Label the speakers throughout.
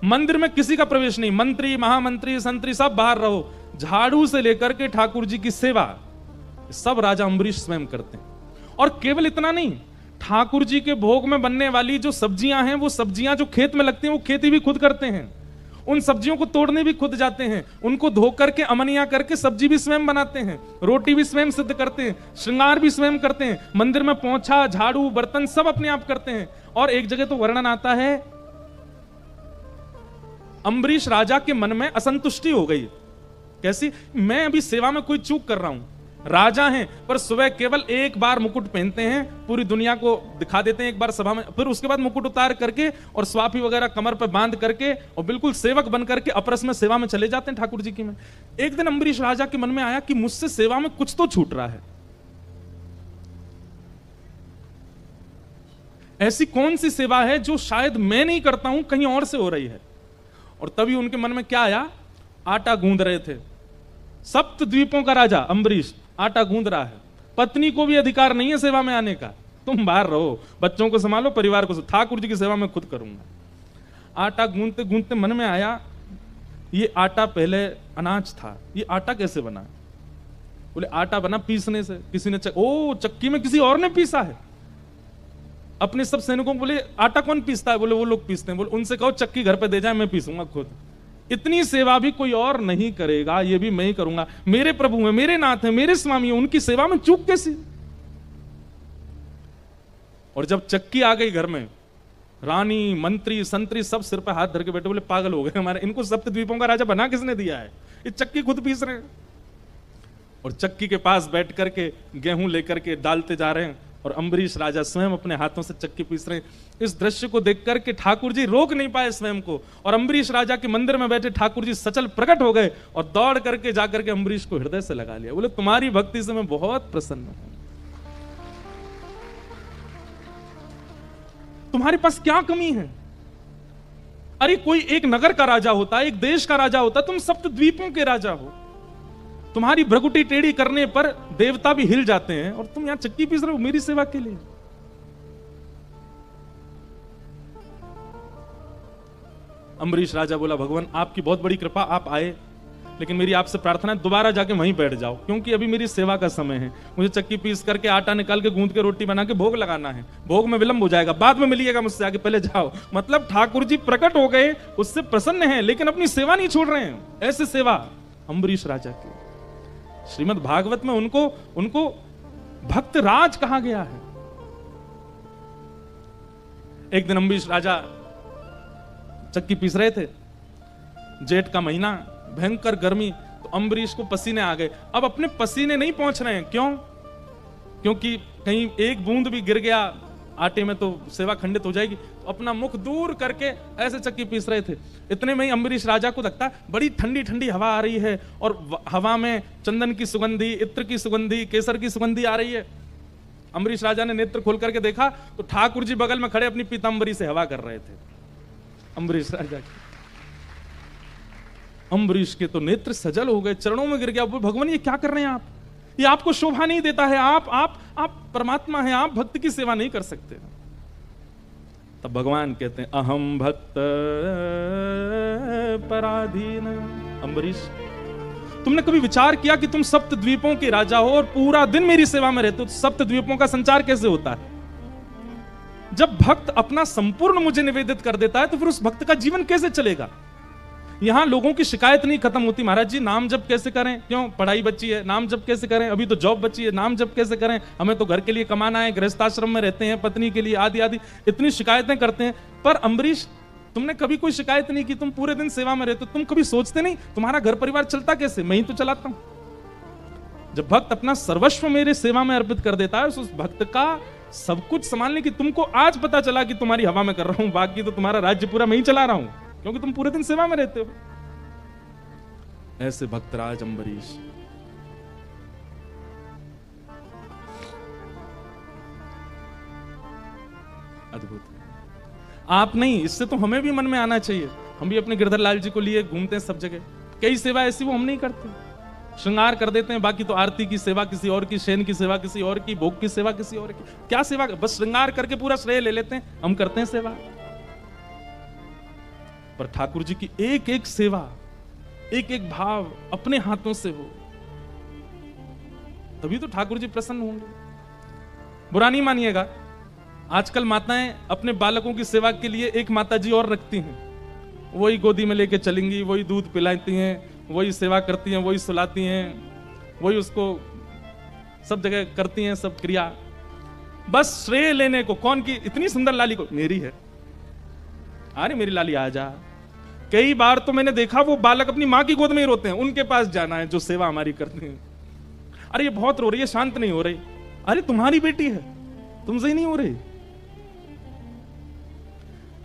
Speaker 1: मंदिर में किसी का प्रवेश नहीं, मंत्री महामंत्री संतरी सब बाहर रहो, झाड़ू से लेकर के ठाकुर जी की सेवा सब राजा अम्बरीश स्वयं करते हैं। और केवल इतना नहीं, ठाकुर जी के भोग में बनने वाली जो सब्जियां हैं, वो सब्जियां जो खेत में लगती हैं, वो खेती भी खुद करते हैं। उन सब्जियों को तोड़ने भी खुद जाते हैं, उनको धो करके अमनिया करके सब्जी भी स्वयं बनाते हैं, रोटी भी स्वयं सिद्ध करते हैं, श्रृंगार भी स्वयं करते हैं, मंदिर में पोंछा झाड़ू बर्तन सब अपने आप करते हैं। और एक जगह तो वर्णन आता है, अम्बरीश राजा के मन में असंतुष्टि हो गई। कैसी? मैं अभी सेवा में कोई चूक कर रहा हूं, राजा हैं पर सुबह केवल एक बार मुकुट पहनते हैं, पूरी दुनिया को दिखा देते हैं एक बार सभा में, फिर उसके बाद मुकुट उतार करके और स्वाफी वगैरह कमर पर बांध करके और बिल्कुल सेवक बन करके अपरस में सेवा में चले जाते हैं ठाकुर जी की में। एक दिन अम्बरीश राजा के मन में आया कि मुझसे सेवा में कुछ तो छूट रहा है, ऐसी कौन सी सेवा है जो शायद मैं नहीं करता हूं, कहीं और से हो रही है। और तभी उनके मन में क्या आया, आटा गूंद रहे थे, सप्त द्वीपों का राजा अम्बरीश आटा गूंद रहा है, पत्नी को भी अधिकार नहीं है सेवा में आने का, तुम बाहर रहो, बच्चों को संभालो, परिवार को, ठाकुर जी की सेवा में खुद करूंगा। आटा गूंदते गूंदते मन में आया, ये आटा पहले अनाज था, ये आटा कैसे बना? बोले आटा बना पीसने से, किसी ने चक्की में किसी और ने पीसा है। अपने सब सैनिकों को बोले आटा कौन पीसता है? बोले वो लोग पीसते हैं। बोले उनसे कहो चक्की घर पे दे जाए, मैं पीसूंगा खुद, इतनी सेवा भी कोई और नहीं करेगा, ये भी मैं ही करूंगा, मेरे प्रभु हैं, मेरे नाथ हैं, मेरे स्वामी हैं, उनकी सेवा में चूक कैसी? और जब चक्की आ गई घर में, रानी मंत्री संतरी सब सिर पे हाथ धर के बैठे, बोले पागल हो गए हमारे, इनको सप्त द्वीपों का राजा बना किसने दिया है, ये चक्की खुद पीस रहे हैं। और चक्की के पास बैठ करके गेहूं लेकर के डालते जा रहे हैं और अम्बरीश राजा स्वयं अपने हाथों से चक्की पीस रहे हैं। इस दृश्य को देख करके ठाकुर जी रोक नहीं पाए स्वयं को, और अम्बरीश राजा के मंदिर में बैठे ठाकुर जी सचल प्रकट हो गए और दौड़ करके जाकर के अम्बरीश को हृदय से लगा लिया। बोले तुम्हारी भक्ति से मैं बहुत प्रसन्न हूं, तुम्हारे पास क्या कमी है? अरे कोई एक नगर का राजा होता, एक देश का राजा होता, तुम सप्त द्वीपों के राजा हो, तुम्हारी भ्रगुटी टेढ़ी करने पर देवता भी हिल जाते हैं और तुम यहां चक्की पीस रहे हो मेरी सेवा के लिए। अम्बरीश राजा बोला भगवान आपकी बहुत बड़ी कृपा, आप आए, लेकिन मेरी आपसे प्रार्थना है दोबारा जाके वहीं बैठ जाओ, क्योंकि अभी मेरी सेवा का समय है, मुझे चक्की पीस करके आटा निकाल के गूंद के रोटी बना के भोग लगाना है, भोग में विलंब हो जाएगा, बाद में मिलिएगा मुझसे, आगे पहले जाओ। मतलब ठाकुर जी प्रकट हो गए, उससे प्रसन्न हैं, लेकिन अपनी सेवा नहीं छोड़ रहे हैं। ऐसे सेवा अम्बरीश राजा की। श्रीमद् भागवत में उनको भक्त राज कहा गया है। एक दिन अम्बरीश राजा चक्की पीस रहे थे, जेठ का महीना, भयंकर गर्मी, तो अम्बरीश को पसीने आ गए। अब अपने पसीने नहीं पहुंच रहे हैं, क्यों? क्योंकि कहीं एक बूंद भी गिर गया आटे में तो सेवा खंडित हो जाएगी, तो अपना मुख दूर करके ऐसे चक्की पीस रहे थे। इतने में ही अम्बरीश राजा को लगता बड़ी ठंडी ठंडी हवा आ रही है और हवा में चंदन की सुगंधी, इत्र की सुगंधी, केसर की सुगंधी आ रही है। अम्बरीश राजा ने नेत्र खोल करके देखा तो ठाकुर जी बगल में खड़े अपनी पीतांबरी से हवा कर रहे थे। अम्बरीश राजा की, अम्बरीश के तो नेत्र सजल हो गए, चरणों में गिर गया, भगवान ये क्या कर रहे हैं आप, ये आपको शोभा नहीं देता है, आप परमात्मा हैं, आप भक्त की सेवा नहीं कर सकते। तब भगवान कहते हैं अहम भक्त पराधीन। अम्बरीश तुमने कभी विचार किया कि तुम सप्त द्वीपों के राजा हो और पूरा दिन मेरी सेवा में रहते हो, तो सप्त द्वीपों का संचार कैसे होता है? जब भक्त अपना संपूर्ण मुझे निवेदित कर देता है तो फिर उस भक्त का जीवन कैसे चलेगा? यहां लोगों की शिकायत नहीं खत्म होती, महाराज जी नाम जप कैसे करें, क्यों पढ़ाई बच्ची है, नाम जप कैसे करें, अभी तो जॉब बच्ची है, नाम जप कैसे करें, हमें तो घर के लिए कमाना है, गृहस्थाश्रम में रहते हैं, पत्नी के लिए आदि आदि, इतनी शिकायतें करते हैं। पर अम्बरीश तुमने कभी कोई शिकायत नहीं की, तुम पूरे दिन सेवा में रहते हो, तुम कभी सोचते नहीं तुम्हारा घर परिवार चलता कैसे, मैं ही तो चलाता हूं। जब भक्त अपना सर्वस्व मेरे सेवा में अर्पित कर देता है, उस भक्त का सब कुछ संभालने की तुमको आज पता चला कि तुम्हारी हवा में कर रहा हूं, बाकी तो तुम्हारा राज्य पूरा मैं ही चला रहा हूं, क्योंकि तुम पूरे दिन सेवा में रहते हो। ऐसे भक्तराज अम्बरीश। अद्भुत। आप नहीं, इससे तो हमें भी मन में आना चाहिए। हम भी अपने गिरधर लाल जी को लिए घूमते हैं सब जगह, कई सेवा ऐसी वो हम नहीं करते, श्रृंगार कर देते हैं, बाकी तो आरती की सेवा किसी और की, शयन की सेवा किसी और की, भोग की सेवा किसी और की। क्या सेवा, बस श्रृंगार करके पूरा श्रेय ले लेते हैं, हम करते हैं सेवा। पर ठाकुर जी की एक एक सेवा, एक एक भाव अपने हाथों से हो, तभी तो ठाकुर जी प्रसन्न होंगे। बुरा नहीं मानिएगा, आजकल माताएं अपने बालकों की सेवा के लिए एक माता जी और रखती हैं, वही गोदी में लेके चलेंगी, वही दूध पिलाती हैं, वही सेवा करती हैं, वही सुलाती हैं, वही उसको सब जगह करती हैं, सब क्रिया, बस श्रेय लेने को। कौन की? इतनी सुंदर लाली को, मेरी है, अरे मेरी लाली आ जा। कई बार तो मैंने देखा वो बालक अपनी मां की गोद में ही रोते हैं, उनके पास जाना है जो सेवा हमारी करते हैं। अरे ये बहुत रो रही है, शांत नहीं हो रही। अरे तुम्हारी बेटी है, तुमसे ही नहीं हो रही।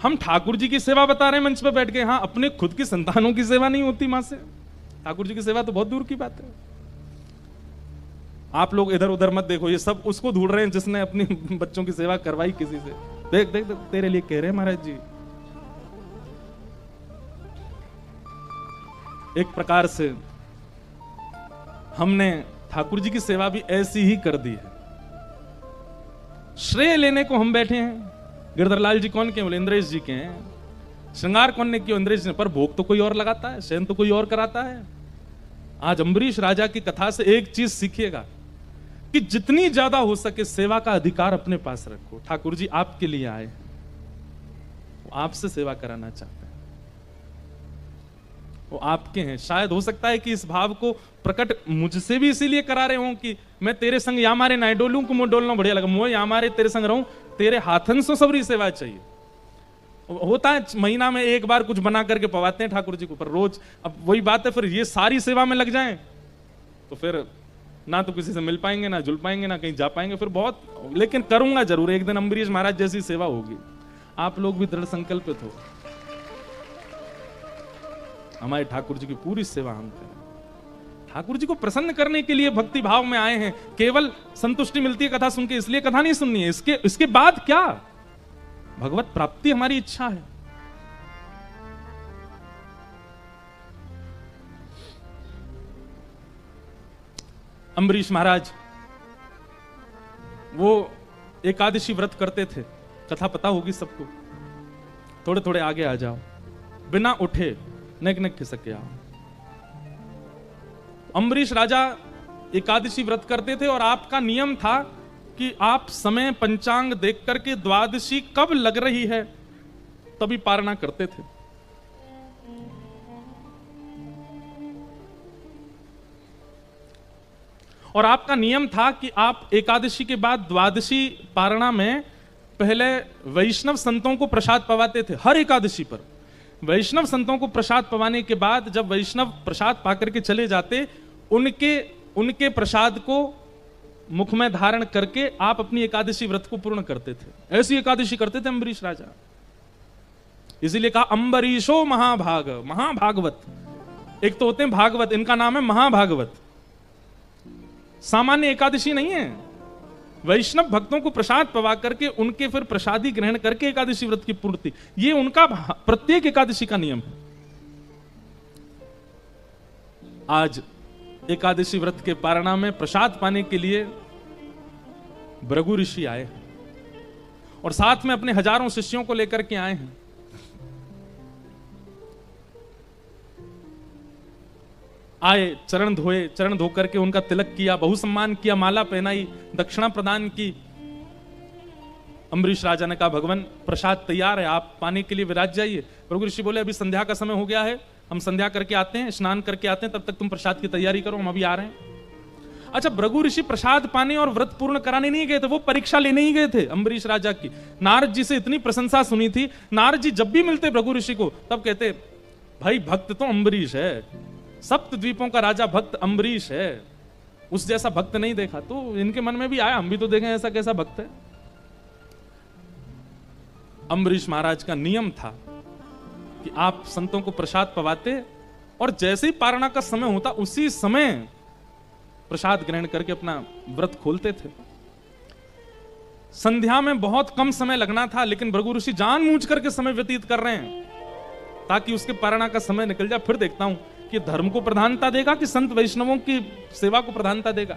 Speaker 1: हम ठाकुर जी की सेवा बता रहे हैं मंच पर बैठ के, हाँ अपने खुद की संतानों की सेवा नहीं होती मां से। ठाकुर जी की सेवा तो बहुत दूर की बात है। आप लोग इधर उधर मत देखो, ये सब उसको ढूंढ रहे हैं जिसने अपनी बच्चों की सेवा करवाई किसी से। देख देख, देख तेरे लिए कह रहे हैं महाराज जी। एक प्रकार से हमने ठाकुर जी की सेवा भी ऐसी ही कर दी है। श्रेय लेने को हम बैठे हैं। गिरधरलाल जी कौन के? बोले इंद्रेश जी के हैं। श्रृंगार कौन ने किया? इंद्रेश ने। पर भोग तो कोई और लगाता है, शयन तो कोई और कराता है। आज अम्बरीश राजा की कथा से एक चीज सीखिएगा कि जितनी ज्यादा हो सके सेवा का अधिकार अपने पास रखो। ठाकुर जी आपके लिए आए, वो आपसे सेवा कराना चाहते हैं, वो आपके हैं। शायद हो सकता है कि इस भाव को प्रकट मुझसे भी इसीलिए करा रहे हो कि मैं तेरे संग या मारे ना डोलूं को मुंह डोलना बढ़िया लगा, मुझे या मारे तेरे संग रहूं, तेरे हाथन से सबरी सेवा चाहिए। होता है महीना में एक बार कुछ बना करके पवाते हैं ठाकुर जी को, पर रोज अब वही बात है, फिर ये सारी सेवा में लग जाएं तो फिर ना तो किसी से मिल पाएंगे, ना जुल पाएंगे, ना कहीं जा पाएंगे, फिर बहुत। लेकिन करूंगा जरूर, एक दिन अम्बरीश महाराज जैसी सेवा होगी। आप लोग भी दृढ़ संकल्पित हो, हमारे ठाकुर जी की पूरी सेवा हम करें। ठाकुर जी को प्रसन्न करने के लिए भक्ति भाव में आए हैं। केवल संतुष्टि मिलती है कथा सुन के, इसलिए कथा नहीं सुननी है। इसके बाद क्या? भगवत प्राप्ति हमारी इच्छा है। अम्बरीश महाराज वो एकादशी व्रत करते थे, कथा पता होगी सबको। थोड़े थोड़े आगे आ जाओ, बिना उठे नेक नेक खिसक के आओ। अम्बरीश राजा एकादशी व्रत करते थे और आपका नियम था कि आप समय पंचांग देख करके द्वादशी कब लग रही है तभी पारणा करते थे। और आपका नियम था कि आप एकादशी के बाद द्वादशी पारणा में पहले वैष्णव संतों को प्रसाद पवाते थे। हर एकादशी पर वैष्णव संतों को प्रसाद पवाने के बाद जब वैष्णव प्रसाद पाकर के चले जाते, उनके प्रसाद को मुख में धारण करके आप अपनी एकादशी व्रत को पूर्ण करते थे। ऐसी एकादशी करते थे अम्बरीश राजा। इसीलिए कहा अम्बरीशो महाभाग, महाभागवत। एक तो होते हैं भागवत, इनका नाम है महाभागवत। सामान्य एकादशी नहीं है। वैष्णव भक्तों को प्रसाद पवा करके उनके फिर प्रसादी ग्रहण करके एकादशी व्रत की पूर्ति, ये उनका प्रत्येक एकादशी का नियम है। आज एकादशी व्रत के पारणा में प्रसाद पाने के लिए भृगु ऋषि आए और साथ में अपने हजारों शिष्यों को लेकर के आए हैं। आए, चरण धोए, चरण धो करके उनका तिलक किया, बहु सम्मान किया, माला पहनाई, दक्षिणा प्रदान की। अम्बरीश राजा ने कहा भगवान प्रसाद तैयार है, आप पाने के लिए विराज जाइए। भृगु ऋषि बोले अभी संध्या का समय हो गया है, हम संध्या करके आते हैं, स्नान करके आते हैं, तब तक तुम प्रसाद की तैयारी करो, हम अभी आ रहे हैं। अच्छा, भृगु ऋषि प्रसाद पाने और व्रत पूर्ण कराने नहीं गए थे, वो परीक्षा लेने ही गए थे अम्बरीश राजा की। नारद जी से इतनी प्रशंसा सुनी थी, नारद जी जब भी मिलते भृगु ऋषि को तब कहते भाई भक्त तो अम्बरीश है, सप्त द्वीपों का राजा भक्त अम्बरीश है, उस जैसा भक्त नहीं देखा। तो इनके मन में भी आया हम भी तो देखें ऐसा कैसा भक्त है। अम्बरीश महाराज का नियम था कि आप संतों को प्रसाद पवाते और जैसे ही पारणा का समय होता उसी समय प्रसाद ग्रहण करके अपना व्रत खोलते थे। संध्या में बहुत कम समय लगना था, लेकिन भृगु ऋषि जानबूझ करके समय व्यतीत कर रहे हैं ताकि उसके पारणा का समय निकल जाए। फिर देखता हूं कि धर्म को प्रधानता देगा कि संत वैष्णवों की सेवा को प्रधानता देगा।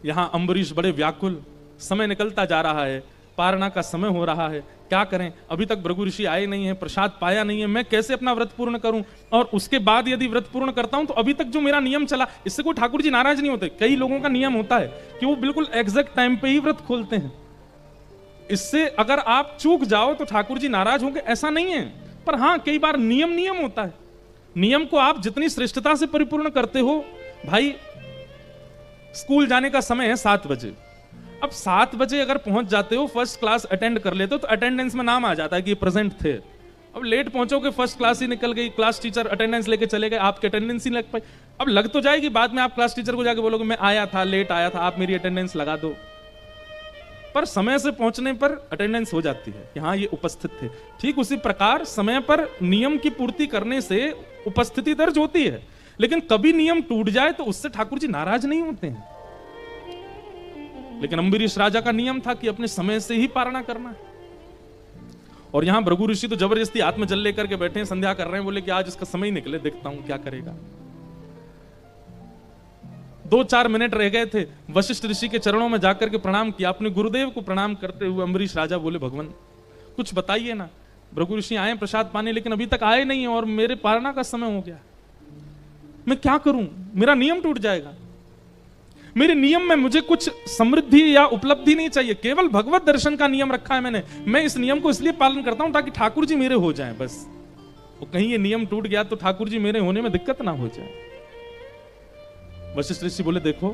Speaker 1: यहां अम्बरीश बड़े व्याकुल, समय निकलता जा रहा है, पारणा का समय हो रहा है, क्या करें, अभी तक भृगु ऋषि आए नहीं है, प्रसाद पाया नहीं है, मैं कैसे अपना व्रत पूर्ण करूं, और उसके बाद यदि व्रत पूर्ण करता हूं तो अभी तक जो मेरा नियम चला, इससे कोई ठाकुर जी नाराज नहीं होते। कई लोगों का नियम होता है कि वो बिल्कुल एग्जैक्ट टाइम पे ही व्रत खोलते हैं, इससे अगर आप चूक जाओ तो ठाकुर जी नाराज होंगे, ऐसा नहीं है। पर हां, कई बार नियम होता है, नियम को आप जितनी श्रेष्ठता से परिपूर्ण करते हो। भाई, स्कूल जाने का समय है 7 बजे, अब 7 बजे अगर पहुंच जाते हो, फर्स्ट क्लास अटेंड कर लेते हो तो अटेंडेंस में नाम आ जाता है कि प्रेजेंट थे। अब लेट पहुंचोगे, फर्स्ट क्लास ही निकल गई, क्लास टीचर अटेंडेंस लेके चले गए, आपकी अटेंडेंस ही लग पाई। अब लग तो जाएगी, बाद में आप क्लास टीचर को जाके बोलोगे मैं आया था, लेट आया था, आप मेरी अटेंडेंस लगा दो। पर समय से पहुंचने पर अटेंडेंस हो जाती है कि हाँ ये उपस्थित थे। ठीक उसी प्रकार समय पर नियम की पूर्ति करने से उपस्थिति दर्ज होती है, लेकिन कभी नियम टूट जाए तो उससे ठाकुर जी नाराज नहीं होते हैं। लेकिन अम्बरीश राजा का नियम था कि अपने समय से ही पारणा करना है। और यहां भृगु ऋषि तो जबरदस्ती आत्मजल लेकर के बैठे हैं, संध्या कर रहे हैं, बोले कि आज इसका समय ही निकले, देखता हूं क्या करेगा। 2-4 मिनट रह गए थे, वशिष्ठ ऋषि के चरणों में जाकर के प्रणाम किया, अपने गुरुदेव को प्रणाम करते हुए अम्बरीश राजा बोले भगवान कुछ बताइए ना, भृगु ऋषि आए प्रसाद पाने, लेकिन अभी तक आए नहीं और मेरे पारणा का समय हो गया, मैं क्या करूं, मेरा नियम टूट जाएगा। मेरे नियम में मुझे कुछ समृद्धि या उपलब्धि नहीं चाहिए, केवल भगवत दर्शन का नियम रखा है मैंने, मैं इस नियम को इसलिए पालन करता हूं ताकि ठाकुर जी मेरे हो जाएं बस। और कहीं ये नियम टूट गया तो ठाकुर जी मेरे होने में दिक्कत ना हो जाए। वशिष्ठ ऋषि बोले देखो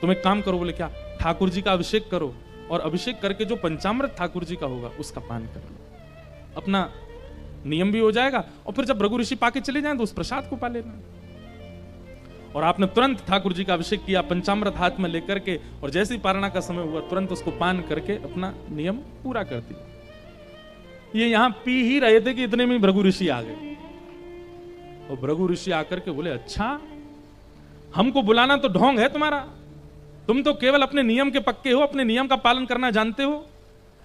Speaker 1: तुम एक काम करो, बोले क्या, ठाकुर जी का अभिषेक करो और अभिषेक करके जो पंचामृत ठाकुर जी का होगा उसका पान कर लो, अपना नियम भी हो जाएगा, और फिर जब भृगु ऋषि पाके चले जाएं तो उस प्रसाद को पा लेना। और आपने तुरंत ठाकुर जी का अभिषेक किया, पंचामृत हाथ में लेकर के, और जैसे ही पारणा का समय हुआ तुरंत उसको पान करके अपना नियम पूरा कर दिया। ये यहां पी ही रहे थे कि इतने में भृगु ऋषि आ गए, और भृगु ऋषि आकर के बोले अच्छा, हमको बुलाना तो ढोंग है तुम्हारा, तुम तो केवल अपने नियम के पक्के हो, अपने नियम का पालन करना जानते हो।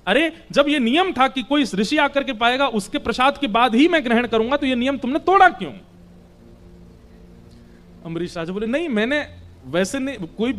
Speaker 1: अरे जब ये नियम था कि कोई ऋषि आकर के पाएगा उसके प्रसाद के बाद ही मैं ग्रहण करूंगा, तो ये नियम तुमने तोड़ा क्यों? अम्बरीश राजा बोले नहीं, मैंने वैसे नहीं, कोई